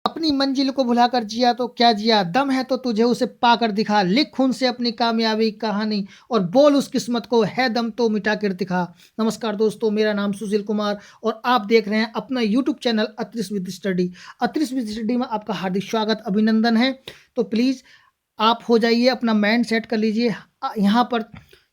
अपनी मंजिल को भुलाकर जिया तो क्या जिया, दम है तो तुझे उसे पाकर दिखा, लिख खून से अपनी कामयाबी कहानी और बोल उस किस्मत को, है दम तो मिटा कर दिखा। नमस्कार दोस्तों, मेरा नाम सुशील कुमार और आप देख रहे हैं अपना YouTube channel Atris with study. Atris with study में आपका हार्दिक स्वागत अभिनंदन है। तो प्लीज़ आप हो जाइए, अपना माइंड सेट कर लीजिए। यहाँ पर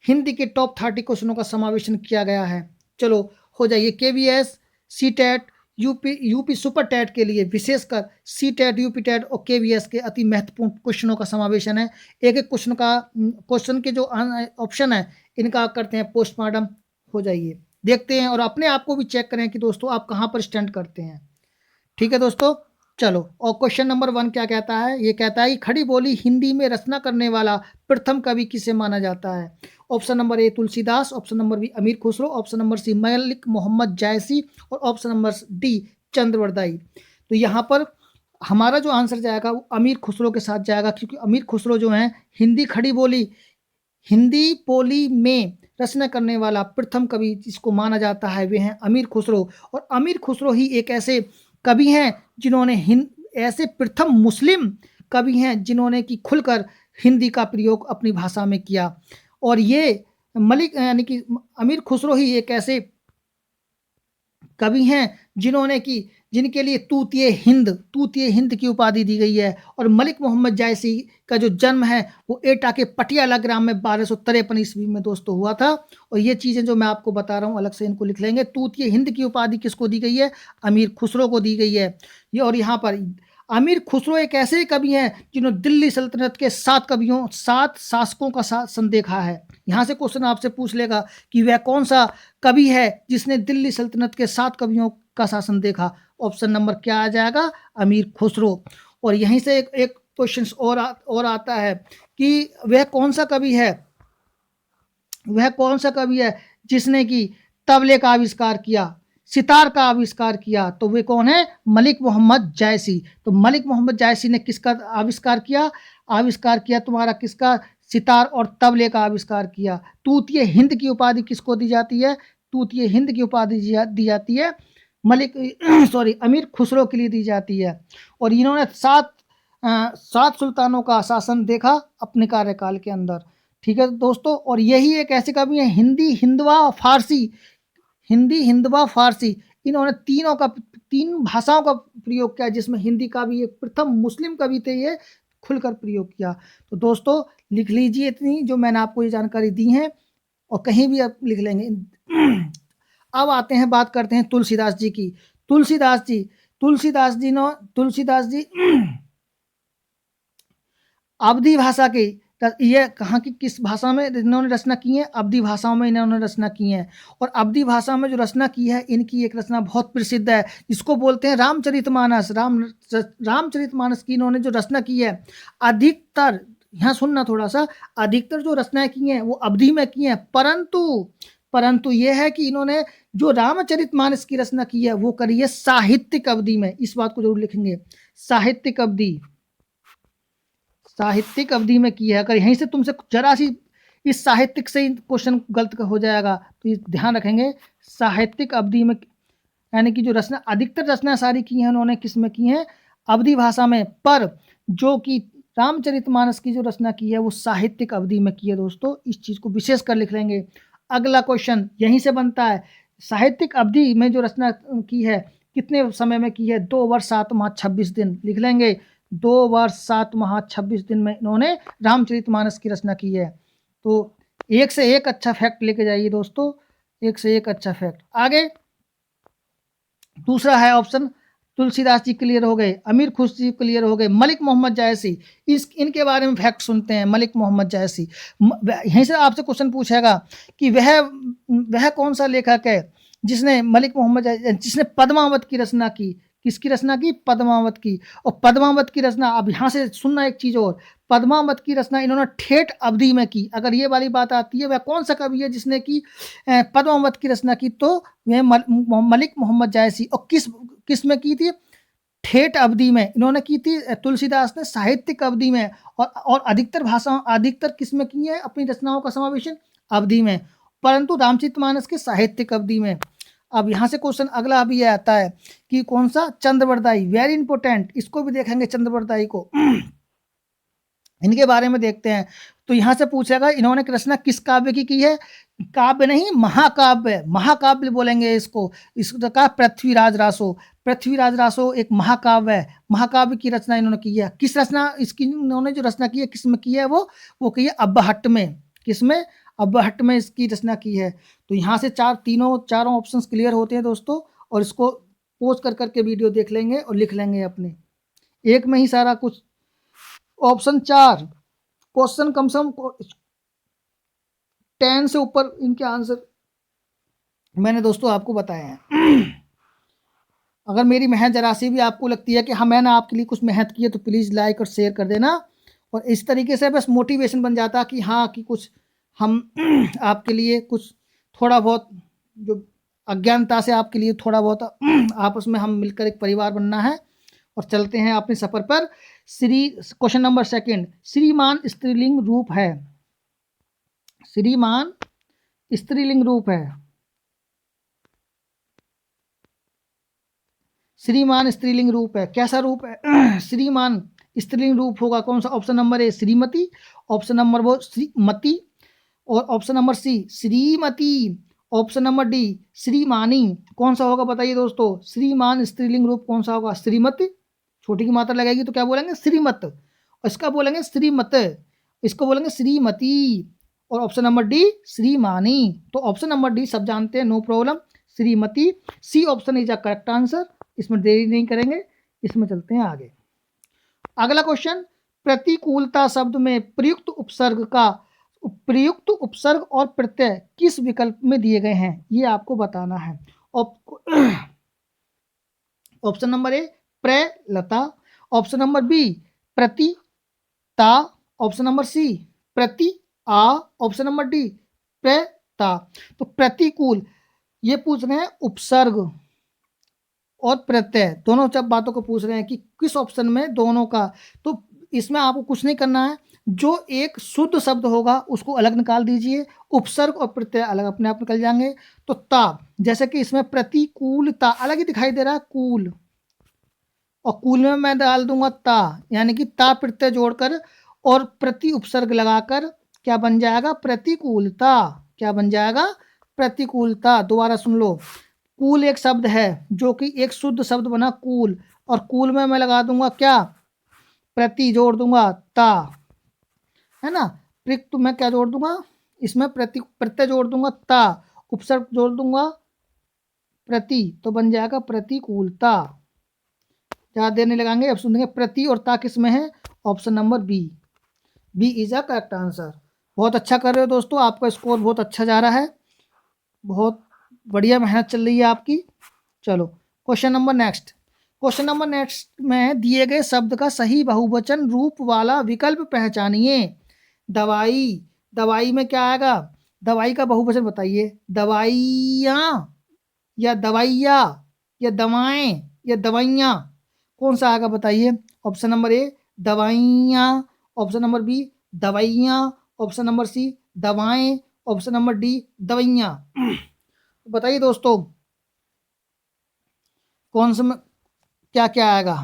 हिंदी के टॉप 30 क्वेश्चनों का समावेशन किया गया है। चलो हो जाइए। KVS, C TET, UP super TET के लिए विशेषकर सी टेट, यूपी टेट और केवीएस के अति महत्वपूर्ण क्वेश्चनों का समावेशन है। एक एक क्वेश्चन के जो ऑप्शन है इनका करते हैं पोस्टमार्टम। हो जाइए, देखते हैं और अपने आप को भी चेक करें कि दोस्तों आप कहाँ पर स्टैंड करते हैं। ठीक है दोस्तों, चलो। और क्वेश्चन नंबर 1 क्या कहता है? ये कहता है कि खड़ी बोली हिंदी में रचना करने वाला प्रथम कवि किसे माना जाता है? Option number A Tulsidas, option number B Amir Khusro, option number C Malik Mohammad Jayasi और ऑप्शन नंबर डी चंद्रवरदाई। तो यहाँ पर हमारा जो आंसर जाएगा वो अमीर खुसरो के साथ जाएगा, क्योंकि अमीर खुसरो जो हैं हिंदी खड़ी बोली, हिंदी बोली में रचना करने वाला प्रथम कवि जिसको माना जाता है वे हैं अमीर खुसरो। और अमीर खुसरो ही एक ऐसे कवि हैं जिन्होंने ऐसे प्रथम मुस्लिम कवि हैं जिन्होंने कि खुलकर हिंदी का प्रयोग अपनी भाषा में किया। और ये मलिक यानी कि अमीर खुसरो ही एक ऐसे कवि हैं जिन्होंने कि जिनके लिए तूतिए हिंद की उपाधि दी गई है। और मलिक मोहम्मद जायसी का जो जन्म है वो एटा के पटियाला ग्राम में 1253 ईस्वी में दोस्तों हुआ था। और ये चीज़ें जो मैं आपको बता रहा हूँ अलग से इनको लिख लेंगे। तूतिए हिंद की उपाधि किसको दी गई है? अमीर खुसरो को दी गई है। ये और यहाँ पर अमीर खुसरो एक ऐसे कवि हैं जिन्होंने दिल्ली सल्तनत के 7 शासकों का शासन देखा है। यहाँ से क्वेश्चन आपसे पूछ लेगा कि वह कौन सा कवि है जिसने दिल्ली सल्तनत के 7 कवियों का शासन देखा? ऑप्शन नंबर क्या आ जाएगा? अमीर खुसरो। और यहीं से एक क्वेश्चन और आता है कि वह कौन सा कवि है जिसने कि तबले का आविष्कार किया, सितार का आविष्कार किया? तो वे कौन है? मलिक मोहम्मद जायसी। तो मलिक मोहम्मद जायसी ने किसका आविष्कार किया तुम्हारा किसका? सितार और तबले का आविष्कार किया। तूतिए हिंद की उपाधि किसको दी जाती है? तूतिए हिंद की उपाधि दी जाती है अमीर खुसरो के लिए दी जाती है। और इन्होंने 7 सुल्तानों का शासन देखा अपने कार्यकाल के अंदर। ठीक है दोस्तों, और यही एक ऐसे कवि है हिंदी हिंदवा फारसी इन्होंने 3 भाषाओं का प्रयोग किया, जिसमें हिंदी का भी एक प्रथम मुस्लिम कवि थे ये खुलकर प्रयोग किया। तो दोस्तों लिख लीजिए इतनी जो मैंने आपको ये जानकारी दी है और कहीं भी आप लिख लेंगे। अब आते हैं, बात करते हैं तुलसीदास जी की। तुलसीदास जी अवधी भाषा की, ये कहाँ की किस भाषा में इन्होंने रचना की है? अवधी भाषाओं में इन्होंने रचना की है। और अवधी भाषा में जो रचना की है इनकी एक रचना बहुत प्रसिद्ध है, इसको बोलते हैं रामचरितमानस। रामचरितमानस की इन्होंने जो रचना की है, अधिकतर, यहाँ सुनना थोड़ा सा, अधिकतर जो रचनाएं की हैं वो अवधी में की हैं, परंतु ये है कि इन्होंने जो रामचरितमानस की रचना की है वो करी है साहित्यिक अवधि में। इस बात को जरूर लिखेंगे, साहित्यिक अवधि में की है। अगर यहीं से तुमसे जरा सी इस साहित्यिक से क्वेश्चन गलत हो जाएगा तो ये ध्यान रखेंगे। साहित्यिक अवधि में यानी कि जो रचना, अधिकतर रचना सारी की हैं उन्होंने किस में की हैं? अवधी भाषा में। पर जो कि रामचरितमानस की जो रचना की है वो साहित्यिक अवधि में की है दोस्तों। इस चीज़ को विशेष कर लिख लेंगे। अगला क्वेश्चन यहीं से बनता है, साहित्यिक अवधि में जो रचना की है कितने समय में की है? 2 वर्ष 7 माह 26 दिन। लिख लेंगे 2 वर्ष 7 माह 26 दिन में इन्होंने रामचरितमानस की रचना की है। तो एक से एक अच्छा फैक्ट लेके जाइए दोस्तों, एक से एक अच्छा फैक्ट। आगे दूसरा है ऑप्शन, तुलसीदास जी क्लियर हो गए, अमीर खुसरो जी क्लियर हो गए, मलिक मोहम्मद जायसी, इनके बारे में फैक्ट सुनते हैं। मलिक मोहम्मद जायसी, यहीं से आपसे क्वेश्चन पूछेगा कि वह कौन सा लेखक है जिसने पद्मावत की रचना की? किसकी रचना की? पद्मावत की। और पद्मावत की रचना, अब यहाँ से सुनना एक चीज़ और, पद्मावत की रचना इन्होंने ठेठ अवधि में की। अगर ये वाली बात आती है, वह कौन सा कवि है जिसने की पद्मावत की रचना की? तो वह मलिक मोहम्मद जायसी। और किस में की थी? ठेठ अवधि में इन्होंने की थी। तुलसीदास ने साहित्यिक अवधि में। और अधिकतर किस में की है अपनी रचनाओं का समावेशन? अवधि में। परंतु रामचरितमानस के साहित्यिक अवधि में। अब यहाँ से क्वेश्चन अगला अभी ये आता है कि कौन सा, चंद्रवरदाई, वेरी इंपॉर्टेंट, इसको भी देखेंगे चंद्रवरदाई को। इनके बारे में देखते हैं। तो यहाँ से पूछेगा इन्होंने रचना किस काव्य की है, काव्य नहीं महाकाव्य, महाकाव्य बोलेंगे इसको। इसको कहा पृथ्वीराज रासो, पृथ्वीराज रासो एक महाकाव्य है, महाकाव्य की रचना इन्होंने की है। किस रचना इसकी इन्होंने जो रचना की है किस में की है, वो की है अब्बहट्ट में। किसमें, अब्बहट्ट में इसकी रचना की है। तो यहाँ से चारों ऑप्शन क्लियर होते हैं दोस्तों, और इसको पोज कर करके वीडियो देख लेंगे और लिख लेंगे अपने एक में ही सारा कुछ। ऑप्शन 4 क्वेश्चन कम से कम 10 से ऊपर इनके आंसर मैंने दोस्तों आपको बताए हैं। अगर मेरी मेहनत जरा सी भी आपको लगती है कि हाँ मैंने आपके लिए कुछ मेहनत की है तो प्लीज़ लाइक और शेयर कर देना। और इस तरीके से बस मोटिवेशन बन जाता कि हाँ कि कुछ हम आपके लिए कुछ थोड़ा बहुत जो अज्ञानता से आपके लिए थोड़ा बहुत आपस में हम मिलकर एक परिवार बनना है। और चलते हैं अपने सफ़र पर। क्वेश्चन नंबर 2, श्रीमान स्त्रीलिंग रूप है, श्रीमान स्त्रीलिंग रूप है, श्रीमान स्त्रीलिंग रूप है, कैसा रूप है? श्रीमान स्त्रीलिंग रूप होगा कौन सा? ऑप्शन नंबर ए श्रीमती, ऑप्शन नंबर वो श्रीमती, और ऑप्शन नंबर सी श्रीमती, ऑप्शन नंबर डी श्रीमानी। कौन सा होगा बताइए दोस्तों? श्रीमान स्त्रीलिंग रूप कौन सा होगा? श्रीमती, छोटी की मात्रा लगेगी तो क्या बोलेंगे? श्रीमत, इसका बोलेंगे श्रीमत, इसको बोलेंगे श्रीमती, और ऑप्शन नंबर डी श्रीमानी। तो ऑप्शन नंबर डी सब जानते हैं, नो प्रॉब्लम, श्रीमती। C option is a correct answer, इसमें देरी नहीं करेंगे, इसमें चलते हैं आगे। अगला क्वेश्चन, प्रतिकूलता शब्द में प्रयुक्त उपसर्ग और प्रत्यय किस विकल्प में दिए गए हैं, ये आपको बताना है। ऑप्शन नंबर ए प्रलता, ऑप्शन नंबर बी प्रतिता, ऑप्शन नंबर सी प्रति आ, ऑप्शन नंबर डी प्रता। तो प्रतिकूल ये पूछ रहे हैं उपसर्ग और प्रत्यय दोनों जब बातों को पूछ रहे हैं कि किस ऑप्शन में दोनों का। तो इसमें आपको कुछ नहीं करना है, जो एक शुद्ध शब्द होगा उसको अलग निकाल दीजिए, उपसर्ग और प्रत्यय अलग अपने आप निकल जाएंगे। तो ता, जैसे कि इसमें प्रतिकूलता अलग ही दिखाई दे रहा है, कूल, और कूल में मैं डाल दूंगा ता, यानी कि ता प्रत्यय जोड़कर और प्रति उपसर्ग लगाकर क्या बन जाएगा? प्रतिकूलता। क्या बन जाएगा? प्रतिकूलता। दोबारा सुन लो, कूल एक शब्द है जो कि एक शुद्ध शब्द बना कूल, और कूल में मैं लगा दूंगा क्या? प्रति जोड़ दूंगा ता, है ना। प्रिक तो मैं क्या जोड़ दूंगा इसमें? प्रत्यय जोड़ दूंगा ता, उपसर्ग जोड़ दूंगा प्रति, तो बन जाएगा प्रतिकूलता। ज़्यादा देर नहीं लगाएंगे, अब सुनेंगे प्रति और ता किस में है? Option number B, B is a correct answer. बहुत अच्छा कर रहे हो दोस्तों, आपका स्कोर बहुत अच्छा जा रहा है, बहुत बढ़िया मेहनत चल रही है आपकी। चलो क्वेश्चन नंबर नेक्स्ट में दिए गए शब्द का सही बहुवचन रूप वाला विकल्प पहचानिए। दवाई, दवाई में क्या आएगा? दवाई का बहुवचन बताइए। दवाइयाँ या दवाइया या दवाएं या दवाइयाँ, कौन सा आएगा बताइए? ऑप्शन नंबर ए दवाइयाँ, ऑप्शन नंबर बी दवाइयाँ, ऑप्शन नंबर सी दवाएं, ऑप्शन नंबर डी दवाइयाँ। बताइए दोस्तों कौन सा में क्या क्या आएगा?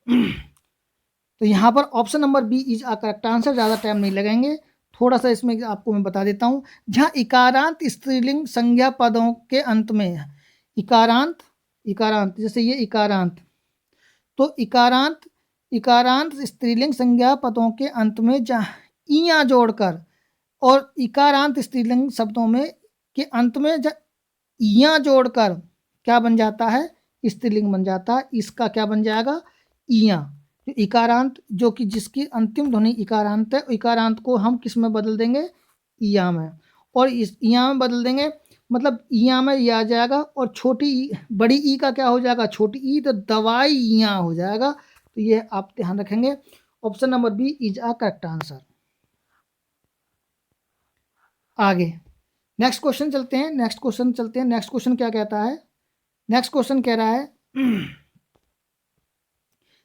तो यहाँ पर option number B is a correct answer. ज़्यादा टाइम नहीं लगाएंगे, थोड़ा सा इसमें आपको मैं बता देता हूँ। जहाँ इकारांत स्त्रीलिंग संज्ञा पदों के अंत में, इकारांत जैसे ये इकारांत, तो इकारांत स्त्रीलिंग संज्ञा पदों के अंत में जहाँ इयाँ जोड़कर, और इकारांत स्त्रीलिंग शब्दों में के अंत में इयाँ जोड़कर क्या बन जाता है? स्त्रीलिंग बन जाता है। इसका क्या बन जाएगा? इयाँ। तो इकारांत जो कि जिसकी अंतिम ध्वनि इकारांत है, इकारांत को हम किस में बदल देंगे? इया में, और इस इया में बदल देंगे, मतलब इया में ये आ जाएगा, और छोटी ई, बड़ी ई का क्या हो जाएगा? छोटी ई, तो दवाई इया हो जाएगा। तो ये आप ध्यान रखेंगे। Option number B is a correct answer. आगे नेक्स्ट क्वेश्चन चलते हैं। नेक्स्ट क्वेश्चन क्या कहता है? नेक्स्ट क्वेश्चन कह रहा है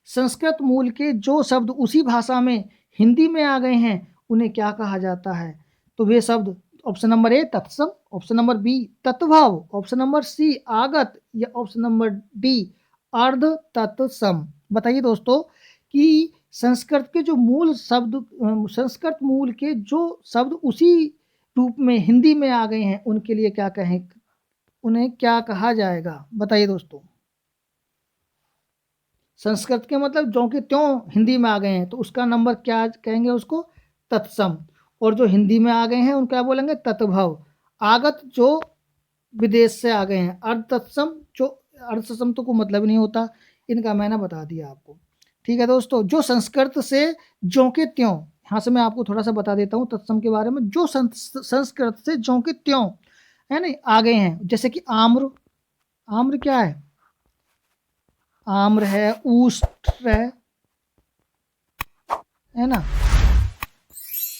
संस्कृत मूल के जो शब्द उसी भाषा में हिंदी में आ गए हैं उन्हें क्या कहा जाता है? तो वे शब्द ऑप्शन नंबर ए तत्सम, ऑप्शन नंबर बी तत्भाव, ऑप्शन नंबर सी आगत, या ऑप्शन नंबर डी अर्ध तत्सम। बताइए दोस्तों कि संस्कृत के जो मूल शब्द, संस्कृत मूल के जो शब्द उसी रूप में हिंदी में आ गए हैं, उनके लिए क्या कहें, उन्हें क्या कहा जाएगा? बताइए दोस्तों। संस्कृत के मतलब जो कि त्यों हिंदी में आ गए हैं, तो उसका नंबर क्या कहेंगे? उसको तत्सम। और जो हिंदी में आ गए हैं उनका बोलेंगे तत्भव। आगत जो विदेश से आ गए हैं, अर्ध तत्सम जो अर्ध तत्सम तो कोई मतलब नहीं होता, इनका मैंने बता दिया आपको। ठीक है दोस्तों, जो संस्कृत से ज्यों के त्यों, यहाँ से मैं आपको थोड़ा सा बता देता हूँ तत्सम के बारे में। जो संस्कृत से ज्यों के त्यों है ना आ गए हैं, जैसे कि आम्र, आम्र क्या है? आम्र है, ऊष्ट है ना,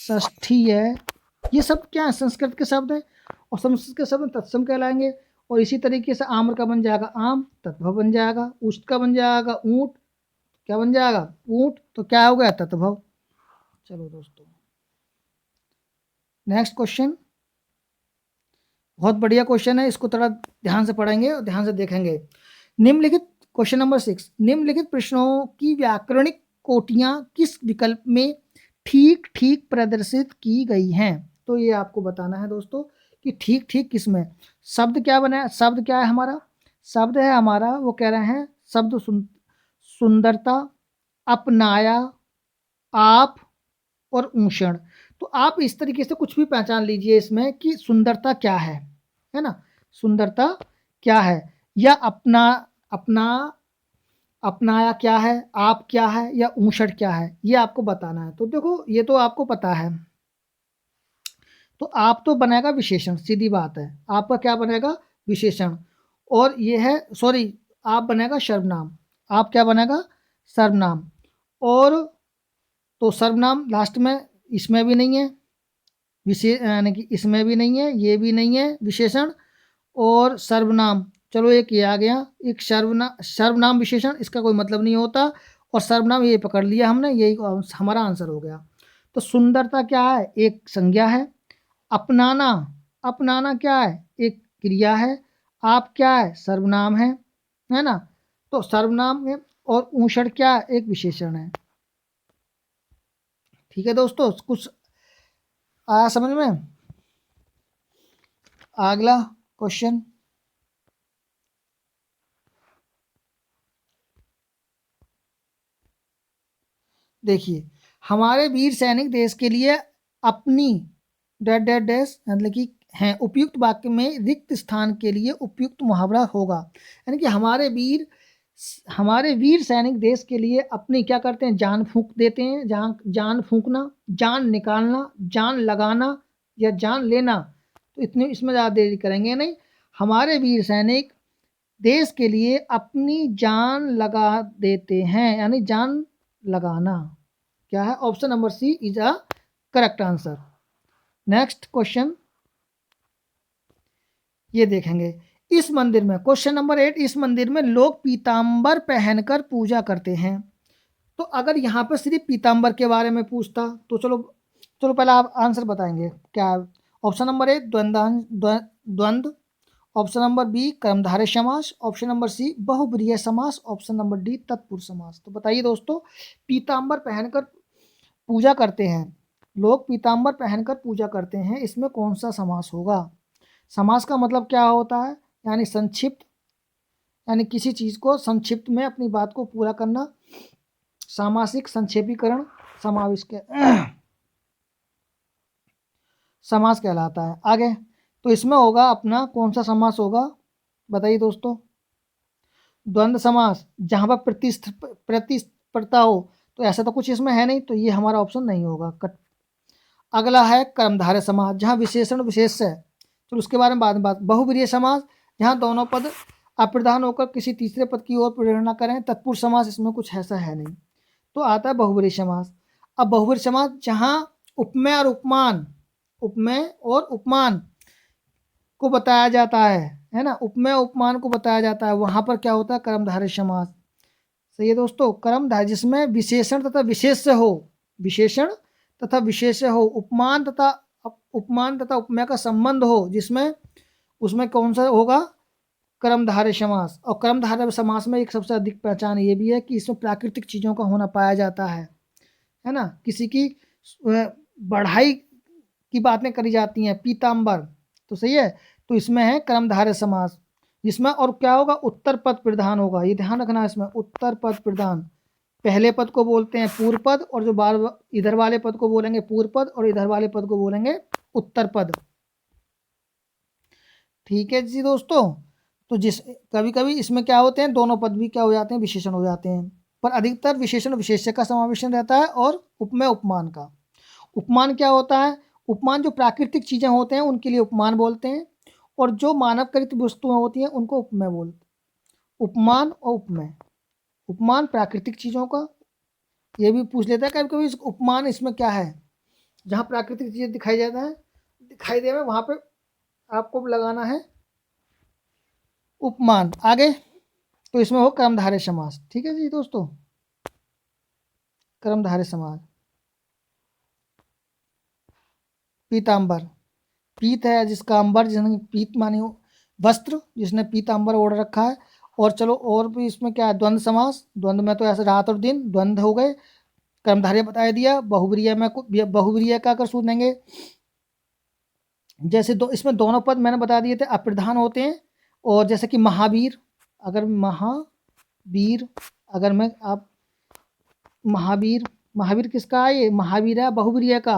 षष्ठी है, ये सब क्या है? संस्कृत के शब्द है, और संस्कृत के शब्द तत्सम कहलाएंगे। और इसी तरीके से आम्र का बन जाएगा आम, तत्भव बन जाएगा। उष्ट का बन जाएगा ऊंट, क्या बन जाएगा? ऊंट। तो क्या हो गया? तत्भव। चलो दोस्तों, नेक्स्ट क्वेश्चन, बहुत बढ़िया क्वेश्चन है, इसको थोड़ा ध्यान से पढ़ेंगे और ध्यान से देखेंगे। निम्नलिखित क्वेश्चन नंबर 6, निम्नलिखित प्रश्नों की व्याकरणिक कोटियां किस विकल्प में ठीक ठीक प्रदर्शित की गई हैं? तो ये आपको बताना है दोस्तों कि ठीक ठीक किस में। शब्द क्या बना है? शब्द क्या है हमारा? शब्द है हमारा, वो कह रहे हैं शब्द सुंदरता, अपनाया, आप और ऊषण। तो आप इस तरीके से कुछ भी पहचान लीजिए इसमें कि सुंदरता क्या है ना, सुंदरता क्या है, या अपना अपना अपनाया क्या है, आप क्या है, या ऊषण क्या है, ये आपको बताना है। तो देखो ये तो आपको पता है, तो आप तो बनेगा विशेषण, सीधी बात है। आपका क्या बनेगा? विशेषण। और ये है, सॉरी, आप बनेगा सर्वनाम। आप क्या बनेगा? सर्वनाम। और तो सर्वनाम लास्ट में, इसमें भी नहीं है विशेष, यानी कि इसमें भी नहीं है, ये भी नहीं है विशेषण, और सर्वनाम। चलो एक ये आ गया, एक सर्वनाम विशेषण, इसका कोई मतलब नहीं होता, और सर्वनाम ये पकड़ लिया हमने, यही हमारा आंसर हो गया। तो सुंदरता क्या है? एक संज्ञा है। अपनाना, अपनाना क्या है? एक क्रिया है। आप क्या है? सर्वनाम है ना। तो सर्वनाम है, और ऊषण क्या है? एक विशेषण है। ठीक है दोस्तों, कुछ आया समझ में? अगला क्वेश्चन, देखिए, हमारे वीर सैनिक देश के लिए अपनी डैश डैश डैश मतलब कि हैं, उपयुक्त वाक्य में रिक्त स्थान के लिए उपयुक्त मुहावरा होगा। यानी कि हमारे वीर सैनिक देश के लिए अपनी क्या करते हैं? जान फूंक देते हैं। जान फूंकना, जान निकालना, जान लगाना, या जान लेना। तो इतने इसमें ज़्यादा देरी करेंगे नहीं। हमारे वीर सैनिक देश के लिए अपनी जान लगा देते हैं, यानी जान लगाना क्या है? Option number C is a correct answer. Next question ये देखेंगे, इस मंदिर में, क्वेश्चन नंबर 8, इस मंदिर में लोग पीतांबर पहनकर पूजा करते हैं। तो अगर यहाँ पर सिर्फ पीतांबर के बारे में पूछता तो चलो चलो पहले आप आंसर बताएंगे क्या? ऑप्शन नंबर ए द्वंद्व, ऑप्शन नंबर बी कर्मधारय समास, ऑप्शन नंबर सी बहुब्रीहि समास, ऑप्शन नंबर डी तत्पुरुष समास। तो बताइए दोस्तों, पीतांबर पहनकर पूजा करते हैं, लोग पीतांबर पहनकर पूजा करते हैं, इसमें कौन सा समास होगा? समास का मतलब क्या होता है? यानी संक्षिप्त, यानी किसी चीज़ को संक्षिप्त में अपनी बात को पूरा करना, सामासिक संक्षेपीकरण समावेश के समास कहलाता है। आगे तो इसमें होगा अपना कौन सा समास होगा? बताइए दोस्तों। द्वंद्व समास, जहाँ पर प्रतिस्पर्धा हो, तो ऐसा तो कुछ इसमें है नहीं, तो ये हमारा ऑप्शन नहीं होगा। अगला है कर्मधारय समास, जहाँ विशेषण विशेष है, तो उसके बारे में बाद में बात। बहुब्रीहि समास, जहाँ दोनों पद अप्रधान होकर किसी तीसरे पद की ओर प्रेरणा करें। तत्पुरुष समास, इसमें कुछ ऐसा है नहीं, तो आता है बहुब्रीहि समास। अब बहुब्रीहि समास जहाँ उपमेय और उपमान, उपमेय और उपमान को बताया जाता है ना, उपमेय उपमान को बताया जाता है, वहाँ पर क्या होता है? कर्मधारय समास। सही है दोस्तों, कर्मधारय जिसमें विशेषण तथा विशेष्य हो, विशेषण तथा विशेष्य हो, उपमान तथा उपमान तथा उपमेय का संबंध हो, जिसमें उसमें कौन सा होगा, कर्मधारय समास। और कर्मधारय समास में एक सबसे अधिक पहचान ये भी है कि इसमें प्राकृतिक चीज़ों का होना पाया जाता है ना। किसी की बढ़ाई की बातें करी जाती हैं, पीताम्बर, तो सही है। तो इसमें है कर्मधारय समास, जिसमें और क्या होगा, उत्तर पद प्रधान होगा। ये ध्यान रखना, इसमें उत्तर पद प्रधान। पहले पद को बोलते हैं पूर्व पद, और जो बार इधर वाले पद को बोलेंगे पूर्व पद, और इधर वाले पद को बोलेंगे उत्तर पद। ठीक है जी दोस्तों। तो जिस कभी कभी इसमें क्या होते हैं, दोनों पद भी क्या हो जाते हैं, विशेषण हो जाते हैं, पर अधिकतर विशेषण विशेष्य का समावेशन रहता है, और उपमेय उपमान का। उपमान क्या होता है, उपमान जो प्राकृतिक चीज़ें होते हैं उनके लिए उपमान बोलते हैं, और जो मानव कृत वस्तुएं होती हैं उनको उपमेय बोलते हैं। उपमान और उपमेय, उपमान प्राकृतिक चीज़ों का, ये भी पूछ लेता है कभी कभी उपमान इसमें क्या है, जहाँ प्राकृतिक चीज़ें दिखाई दे वहाँ पे आपको लगाना है उपमान। आगे तो इसमें हो कर्मधारय समास। ठीक है जी दोस्तों, कर्मधारय समास। पीताम्बर, पीत है जिसका अंबर, जिसने पीत माने वस्त्र, जिसने पीताम्बर ओढ़ रखा है। और चलो और भी इसमें क्या है, द्वंद्व समास। द्वंद्व में तो ऐसे रात और दिन द्वंद्व हो गए। कर्मधारय बता दिया। बहुब्रीहि में बहुब्रीहि का अगर सुनेंगे, जैसे इसमें दोनों पद मैंने बता दिए थे अप्रधान होते हैं। और जैसे कि महावीर, अगर महावीर, अगर मैं आप महावीर, महावीर किसका है, ये महावीर है बहुब्रीहि का,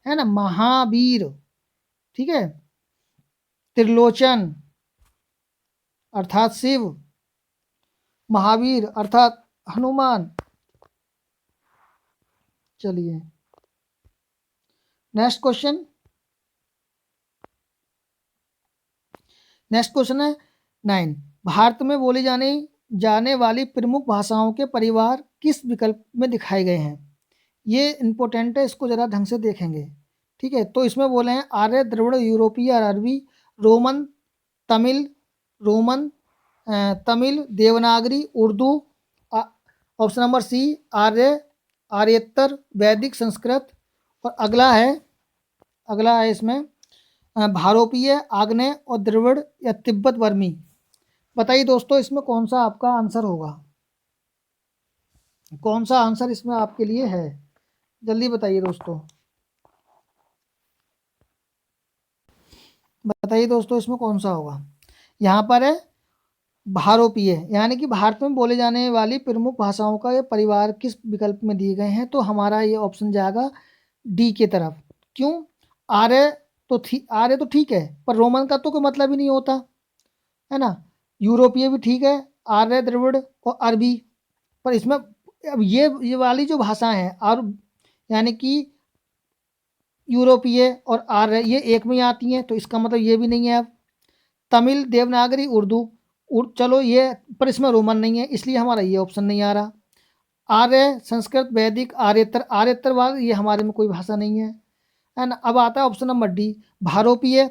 है ना, महावीर। ठीक है। त्रिलोचन अर्थात शिव, महावीर अर्थात हनुमान। चलिए नेक्स्ट क्वेश्चन। नेक्स्ट क्वेश्चन है 9। भारत में बोली जाने वाली प्रमुख भाषाओं के परिवार किस विकल्प में दिखाए गए हैं। ये इंपॉर्टेंट है, इसको जरा ढंग से देखेंगे। ठीक है। तो इसमें बोले हैं आर्य, द्रविड़, यूरोपीय, Arabi, Roman, Tamil, Tamil, Devanagari, Urdu. Option number C आर्य, आर्येतर, वैदिक, संस्कृत। और अगला है इसमें भारोपीय, आग्नेय और द्रविड़ या तिब्बत वर्मी। बताइए दोस्तों इसमें कौन सा आपका आंसर होगा, कौन सा आंसर इसमें आपके लिए है, जल्दी बताइए दोस्तों। बताइए दोस्तों इसमें कौन सा होगा। यहाँ पर है भारोपीय, यानी कि भारत में बोले जाने वाली प्रमुख भाषाओं का ये परिवार किस विकल्प में दिए गए हैं। तो हमारा ये ऑप्शन जाएगा डी के तरफ। क्यों, आर्य तो ठीक है, पर रोमन का तो कोई मतलब ही नहीं होता, है ना। यूरोपीय भी ठीक है, आर्य, द्रविड़ और अरबी। पर इसमें अब ये वाली जो भाषाएं हैं, और यानी कि यूरोपीय और आर्य ये एक में ही आती हैं, तो इसका मतलब ये भी नहीं है। अब तमिल, देवनागरी, उर्दू, चलो ये, पर इसमें रोमन नहीं है, इसलिए हमारा ये ऑप्शन नहीं आ रहा। आर्य, संस्कृत, वैदिक, आर्यतर वाल ये हमारे में कोई भाषा नहीं है ना। अब आता है ऑप्शन नंबर डी, भारोपीय,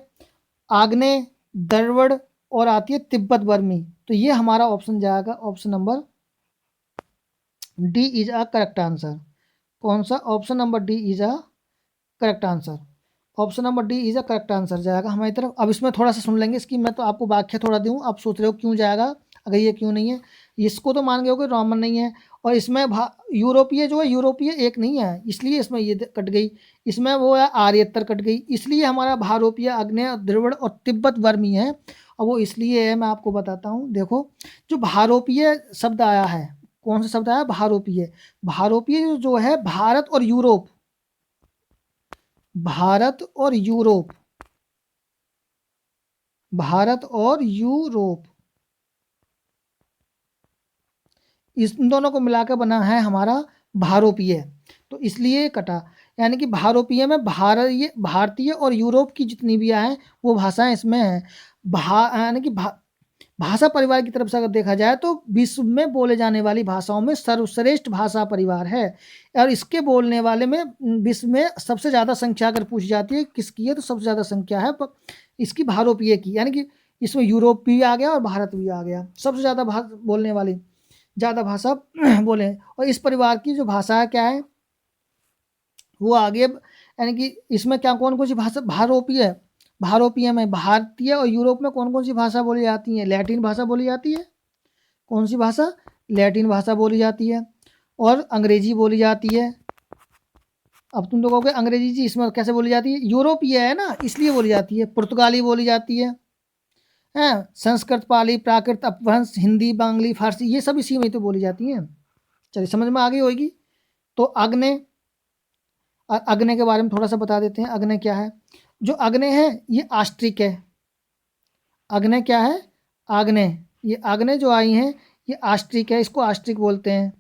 आग्नेय, द्रविड़ और आती है तिब्बत वर्मी। तो ये हमारा ऑप्शन जाएगा option number D is a correct answer. कौन सा, option number D is a correct answer. Option number D is a correct answer जाएगा हमारी तरफ। अब इसमें थोड़ा सा सुन लेंगे इसकी, मैं तो आपको व्याख्या थोड़ा दूँ, आप सोच रहे हो क्यों जाएगा, अगर ये क्यों नहीं है। इसको तो मान गए हो कि रोमन नहीं है, और इसमें यूरोपीय जो है, यूरोपीय एक नहीं है, इसलिए इसमें ये कट गई। इसमें वो है आर्यतर कट गई, इसलिए हमारा भारोपीय, आग्नेय, द्रविड़ और तिब्बत वर्मी है। और वो इसलिए है, मैं आपको बताता हूँ। देखो जो भारोपीय शब्द आया है, कौन सा शब्द आया, भारोपीय। भारोपीय जो है भारत और यूरोप, भारत और यूरोप, भारत और यूरोप, इन दोनों को मिलाकर बना है हमारा भारोपीय। तो इसलिए कटा, यानी कि भारोपीय में भारतीय और यूरोप की जितनी भी हैं वो भाषाएं इसमें हैं। यानी कि भाषा परिवार की तरफ से अगर देखा जाए तो विश्व में बोले जाने वाली भाषाओं में सर्वश्रेष्ठ भाषा परिवार है। और इसके बोलने वाले में विश्व में सबसे ज़्यादा संख्या अगर पूछी जाती है किसकी है, तो सबसे ज़्यादा संख्या है इसकी भारोपीय की, यानी कि इसमें यूरोप भी आ गया और भारत भी आ गया, सबसे ज़्यादा बोलने वाली, ज़्यादा भाषा बोले। और इस परिवार की जो भाषा क्या है वो आगे यानी कि इसमें क्या कौन कौन सी भाषा भारोपीय में भारतीय और यूरोप में कौन कौन सी भाषा बोली जाती है? लैटिन भाषा बोली जाती है। कौन सी भाषा? लैटिन भाषा बोली जाती है और अंग्रेजी बोली जाती है। अब तुम तो कहोगे अंग्रेजी जी इसमें कैसे बोली जाती है? यूरोपीय है ना, इसलिए बोली जाती है। पुर्तगाली बोली जाती है, संस्कृत, पाली, प्राकृत, अपभ्रंश, हिंदी, बांग्ली, फारसी, ये सब इसी में तो बोली जाती हैं। चलिए समझ में आ गई होगी। तो अग्नि के बारे में थोड़ा सा बता देते हैं। अग्नि क्या है? जो अग्नि है ये आस्ट्रिक है। अग्नि क्या है? आग्नेय। ये आग्नेय जो आई हैं ये आस्ट्रिक है, इसको आस्ट्रिक बोलते हैं।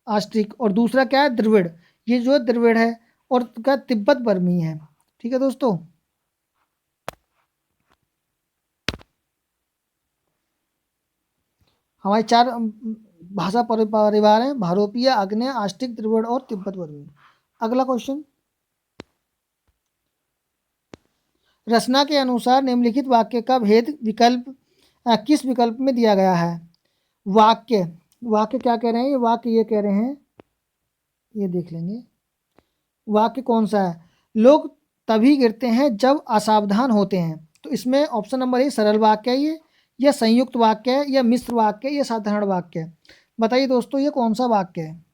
आस्ट्रिक। और दूसरा क्या है? द्रविड़। ये जो द्रविड़ है और क्या तिब्बत बर्मी है। ठीक है दोस्तों। हमारे 4 भाषा परिवार हैं: भारोपीय, आग्नेय, आस्ट्रिक, द्रविड़ और तिब्बत बर्मी। अगला क्वेश्चन, रचना के अनुसार निम्नलिखित वाक्य का भेद विकल्प किस विकल्प में दिया गया है? वाक्य क्या कह रहे हैं? ये वाक्य ये कह रहे हैं, ये देख लेंगे। वाक्य कौन सा है? लोग तभी गिरते हैं जब असावधान होते हैं। तो इसमें ऑप्शन नंबर ए सरल वाक्य है ये, या संयुक्त वाक्य है, या मिश्र वाक्य है, या साधारण वाक्य है। बताइए दोस्तों ये कौन सा वाक्य है?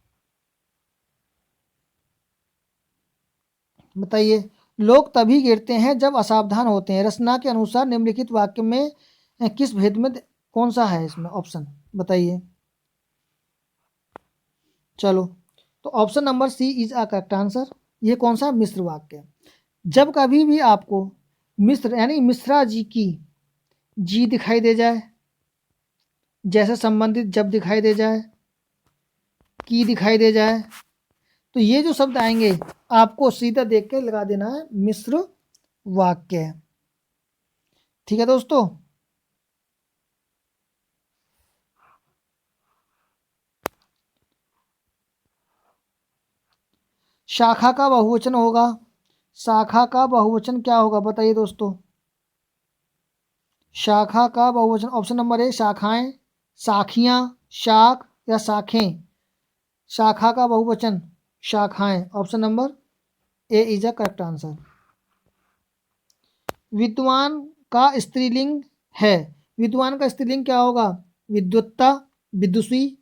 बताइए। लोग तभी गिरते हैं जब असावधान होते हैं। रचना के अनुसार निम्नलिखित वाक्य में किस भेद में कौन सा है इसमें ऑप्शन? बताइए। चलो, तो option number C is a correct answer. ये कौन सा? मिश्र वाक्य है। जब कभी भी आपको मिश्र यानी मिश्रा जी की जी दिखाई दे जाए, जैसे संबंधित जब दिखाई दे जाए, की दिखाई दे जाए, तो ये जो शब्द आएंगे आपको सीधा देख के लगा देना है मिश्र वाक्य है। ठीक है दोस्तों। शाखा का बहुवचन होगा। शाखा का बहुवचन क्या होगा? बताइए दोस्तों। शाखा का बहुवचन ऑप्शन नंबर ए शाखाएं, साखियां, शाख या शाखें। शाखा का बहुवचन शाखाएं। Option number A is a correct answer. विद्वान का स्त्रीलिंग है। विद्वान का स्त्रीलिंग क्या होगा? विद्वत्ता, विदुषी,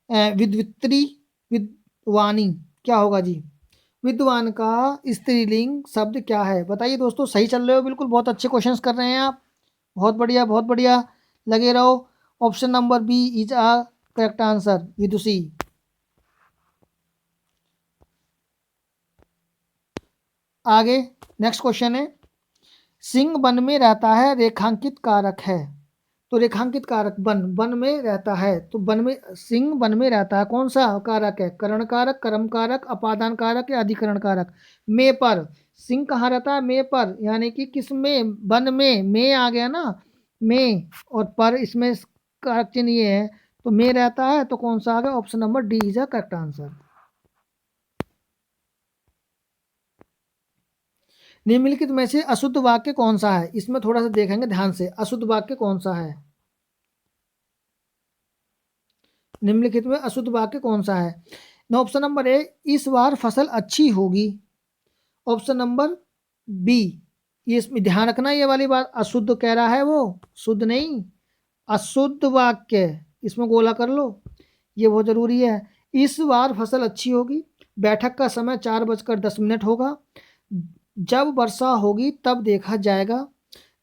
विद्वित्री, विद्वानी। क्या होगा जी? विद्वान का स्त्रीलिंग शब्द क्या है? बताइए दोस्तों। सही चल रहे हो बिल्कुल, बहुत अच्छे क्वेश्चंस कर रहे हैं आप। बहुत बढ़िया, बहुत बढ़िया, लगे रहो। Option number B is a correct answer, Vidushi. आगे नेक्स्ट क्वेश्चन है, सिंह वन में रहता है रेखांकित कारक है। तो रेखांकित कारक वन में रहता है, तो वन में सिंह वन में रहता है, कौन सा कारक है? करण कारक, कर्म कारक, अपादान कारक या अधिकरण कारक? में पर। सिंह कहाँ रहता है? में पर, यानी कि किस में? वन में आ गया ना, में और पर, इसमें कारक चिन्ह ये है, तो में रहता है, तो कौन सा आ गया? Option number D is a correct answer. निम्नलिखित में से अशुद्ध वाक्य कौन सा है? इसमें थोड़ा सा देखेंगे ध्यान से, अशुद्ध वाक्य कौन सा है? निम्नलिखित में अशुद्ध वाक्य कौन सा है? ऑप्शन नंबर ए इस बार फसल अच्छी होगी। ऑप्शन नंबर बी, ये इसमें ध्यान रखना, ये वाली बात अशुद्ध कह रहा है वो, शुद्ध नहीं, अशुद्ध वाक्य, इसमें गोला कर लो, ये बहुत जरूरी है। इस बार फसल अच्छी होगी। बैठक का समय 4:10 होगा। जब वर्षा होगी तब देखा जाएगा।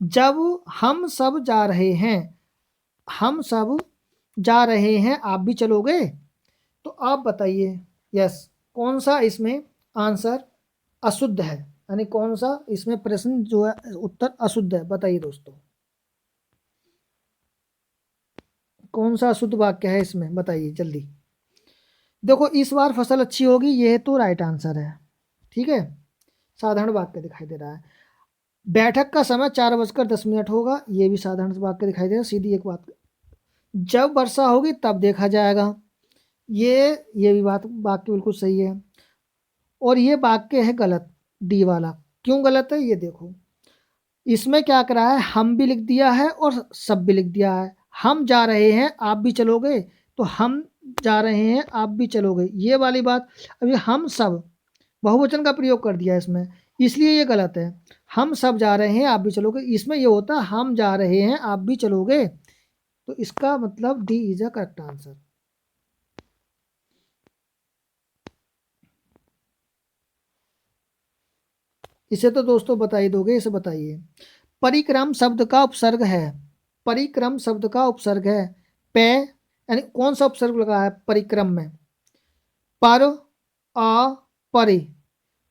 जब हम सब जा रहे हैं, हम सब जा रहे हैं, आप भी चलोगे? तो आप बताइए यस, कौन सा इसमें आंसर अशुद्ध है, यानी कौन सा इसमें प्रश्न जो है उत्तर अशुद्ध है? बताइए दोस्तों, कौन सा अशुद्ध वाक्य है इसमें? बताइए जल्दी। देखो, इस बार फसल अच्छी होगी, ये तो राइट आंसर है। ठीक है, साधारण वाक्य दिखाई दे रहा है। बैठक का समय 4:10 होगा, ये भी साधारण वाक्य दिखाई दे रहा है, सीधी एक बात। जब वर्षा होगी तब देखा जाएगा, ये भी बात वाक्य बिल्कुल सही है। और ये वाक्य है गलत, डी वाला। क्यों गलत है ये देखो, इसमें क्या करा है, हम भी लिख दिया है और सब भी लिख दिया है। हम जा रहे हैं, आप भी चलोगे? तो हम जा रहे हैं आप भी चलोगे, ये वाली बात। अभी हम सब बहुवचन का प्रयोग कर दिया इसमें, इसलिए ये गलत है। हम सब जा रहे हैं आप भी चलोगे, इसमें ये होता हम जा रहे हैं आप भी चलोगे, तो इसका मतलब D is a correct answer. इसे तो दोस्तों बता ही दोगे, इसे बताइए। परिक्रम शब्द का उपसर्ग है, परिक्रम शब्द का उपसर्ग है पे, यानी कौन सा उपसर्ग लगा है परिक्रम में? पर, आ, परि,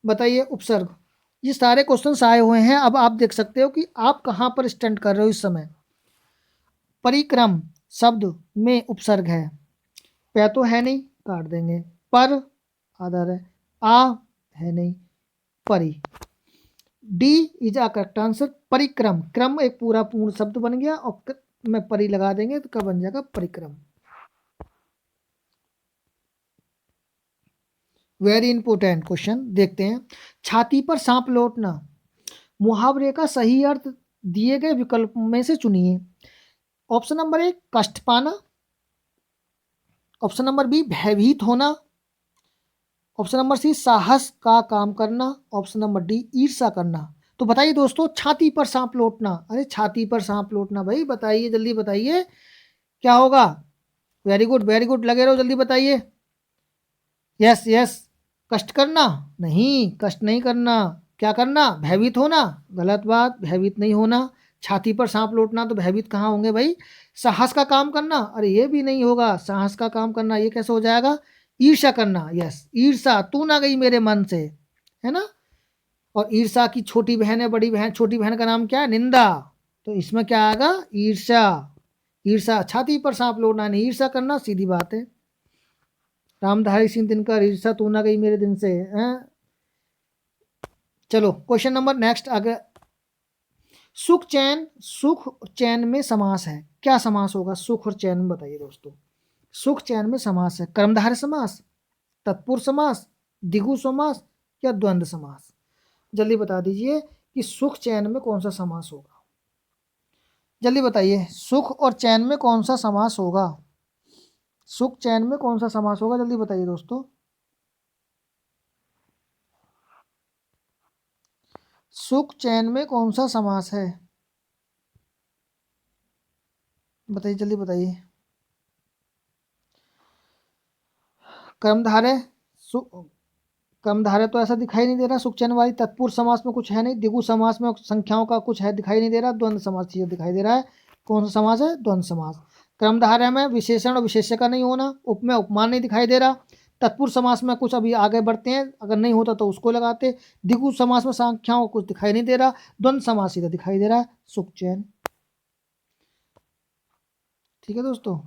बताइए उपसर्ग। ये सारे क्वेश्चंस आए हुए हैं, अब आप देख सकते हो कि आप कहाँ पर स्टैंड कर रहे हो इस समय। परिक्रम शब्द में उपसर्ग है, पे तो है नहीं, काट देंगे, पर आधार है, आ है नहीं, परि, D is a correct answer. परिक्रम, क्रम एक पूरा पूर्ण शब्द बन गया और में परि लगा देंगे तो क्या बन जाएगा? परिक्रम। वेरी इंपोर्टेंट क्वेश्चन, देखते हैं। छाती पर सांप लौटना, मुहावरे का सही अर्थ दिए गए विकल्प में से चुनिए। ऑप्शन नंबर ए कष्ट पाना, ऑप्शन नंबर बी भयभीत होना, ऑप्शन नंबर सी साहस का काम करना, ऑप्शन नंबर डी ईर्षा करना। तो बताइए दोस्तों, छाती पर सांप लौटना, अरे छाती पर सांप लौटना, भाई बताइए जल्दी बताइए क्या होगा? वेरी गुड वेरी गुड, लगे रहो, जल्दी बताइए। यस यस, कष्ट करना? नहीं, कष्ट नहीं करना। क्या करना? भयभीत होना? गलत बात, भयभीत नहीं होना। छाती पर सांप लौटना तो भयभीत कहाँ होंगे भाई? साहस का काम करना? अरे ये भी नहीं होगा, साहस का काम करना ये कैसे हो जाएगा? ईर्षा करना, यस ईर्षा, तू ना गई मेरे मन से, है ना। और ईर्षा की छोटी बहन है, बड़ी बहन, छोटी बहन का नाम क्या है? निंदा। तो इसमें क्या आएगा? ईर्षा। ईर्षा, छाती पर सांप लौटना नहीं, ईर्षा करना, सीधी बात है। रामधारी सिंह दिनकर, ईर्षा तू ना गई मेरे दिन से, हैं? चलो क्वेश्चन नंबर नेक्स्ट आगे। सुख चैन, सुख चैन में समास है, क्या समास होगा सुख और चैन में? बताइए दोस्तों। सुख चैन में समास है, कर्मधारय समास, तत्पुरुष समास, द्विगु समास या द्वंद्व समास? जल्दी बता दीजिए कि सुख चैन में कौन सा समास होगा। जल्दी बताइए, सुख और चैन में कौन सा समास होगा? सुख चैन में कौन सा समास होगा, जल्दी बताइए दोस्तों। सुख चैन में कौन सा समास है? बताइए जल्दी बताइए। कर्मधारय, कर्मधारय तो ऐसा दिखाई नहीं दे रहा, सुख चैन वाली। तत्पुरुष समास में कुछ है नहीं, द्विगु समास में संख्याओं का कुछ है दिखाई नहीं दे रहा, द्वंद्व समास चीजें दिखाई दे रहा है। कौन सा समास है? द्वंद्व समास। कर्मधारय में विशेषण और विशेष्य का नहीं होना, उपमेय उपमान नहीं दिखाई दे रहा। तत्पुरुष समास में कुछ अभी आगे बढ़ते हैं, अगर नहीं होता तो उसको लगाते। द्विगु समास में संख्याओं कुछ दिखाई नहीं दे रहा, द्वंद्व समास सीधा दिखाई दे रहा है, सुख चैन। ठीक है दोस्तों।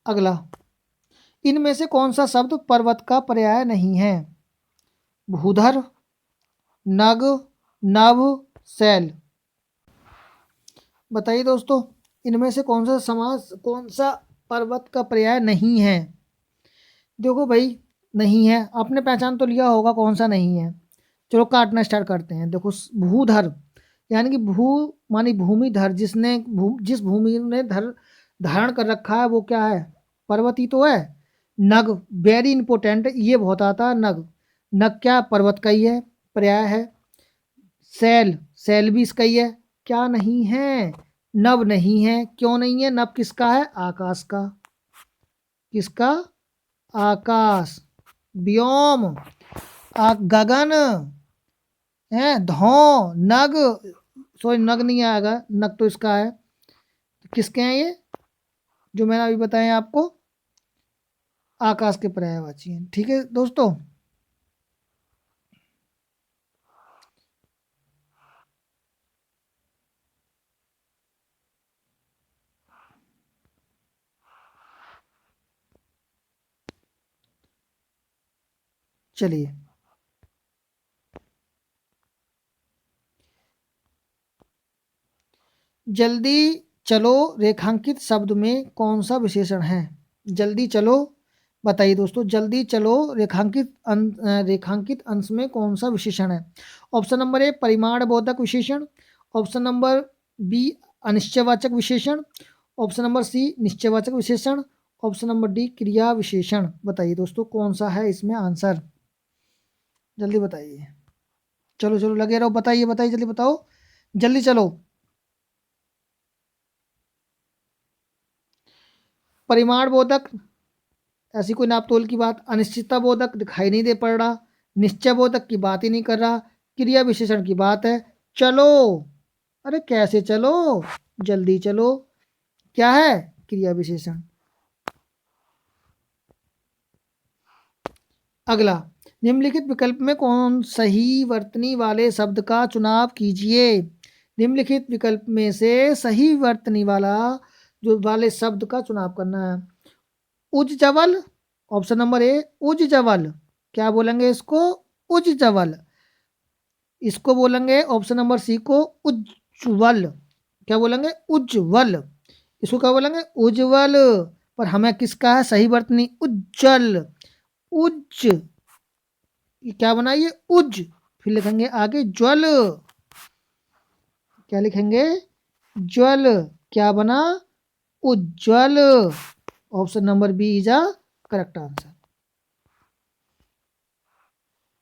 अगला, इनमें से कौन सा शब्द पर्वत का पर्याय नहीं है? भूधर, नग, नभ, शैल। बताइए दोस्तों, इनमें से कौन सा समास, कौन सा पर्वत का पर्याय नहीं है? देखो भाई, नहीं है, आपने पहचान तो लिया होगा कौन सा नहीं है। चलो काटना स्टार्ट करते हैं। देखो, भूधर यानी कि भू मानी भूमिधर, जिसने जिस भूमि ने धारण कर रखा है वो क्या है? पर्वत ही तो है। नग, वेरी इंपॉर्टेंट, ये बहुत आता है, नग। नग क्या? पर्वत का ही है, पर्याय है। शैल, शैल भी इसका ही है। क्या नहीं है? नभ नहीं है। क्यों नहीं है? नभ किसका है? आकाश का। किसका? आकाश। व्योम, गगन है। धौ, नग, सॉरी नग नहीं आएगा, नग तो इसका है। किसके हैं ये जो मैंने अभी बताए आपको? आकाश के पर्यायवाची हैं। ठीक है दोस्तों। चलिए, जल्दी चलो रेखांकित शब्द में कौन सा विशेषण है? जल्दी चलो, बताइए दोस्तों, जल्दी चलो रेखांकित अंश में कौन सा विशेषण है? ऑप्शन नंबर ए परिमाण बोधक विशेषण, ऑप्शन नंबर बी अनिश्चयवाचक विशेषण, ऑप्शन नंबर सी निश्चयवाचक विशेषण, ऑप्शन नंबर डी क्रिया विशेषण। बताइए दोस्तों कौन सा है इसमें आंसर, जल्दी बताइए। चलो चलो लगे रहो, बताइए बताइए जल्दी बताओ, जल्दी चलो। परिमाण बोधक, ऐसी कोई नाप तोल की बात। अनिश्चितता बोधक दिखाई नहीं दे पड़ रहा। निश्चय बोधक की बात ही नहीं कर रहा। क्रिया विशेषण की बात है। चलो, अरे कैसे चलो, जल्दी चलो। क्या है? क्रिया विशेषण। अगला, निम्नलिखित विकल्प में कौन सही वर्तनी वाले शब्द का चुनाव कीजिए। निम्नलिखित विकल्प में से सही वर्तनी वाला जो वाले शब्द का चुनाव करना है। उज्जवल, ऑप्शन नंबर ए उज्जवल। क्या बोलेंगे इसको? उज्जवल। इसको बोलेंगे ऑप्शन नंबर सी को उज्जवल। क्या बोलेंगे? उज्जवल। इसको क्या बोलेंगे? उज्जवल। पर हमें किसका है सही वर्तनी? उज्जवल। उज्ज, क्या बनाइए? उज्ज, फिर लिखेंगे आगे ज्वल। क्या लिखेंगे? ज्वल। क्या बना? उज्जवल। Option number B is a correct answer.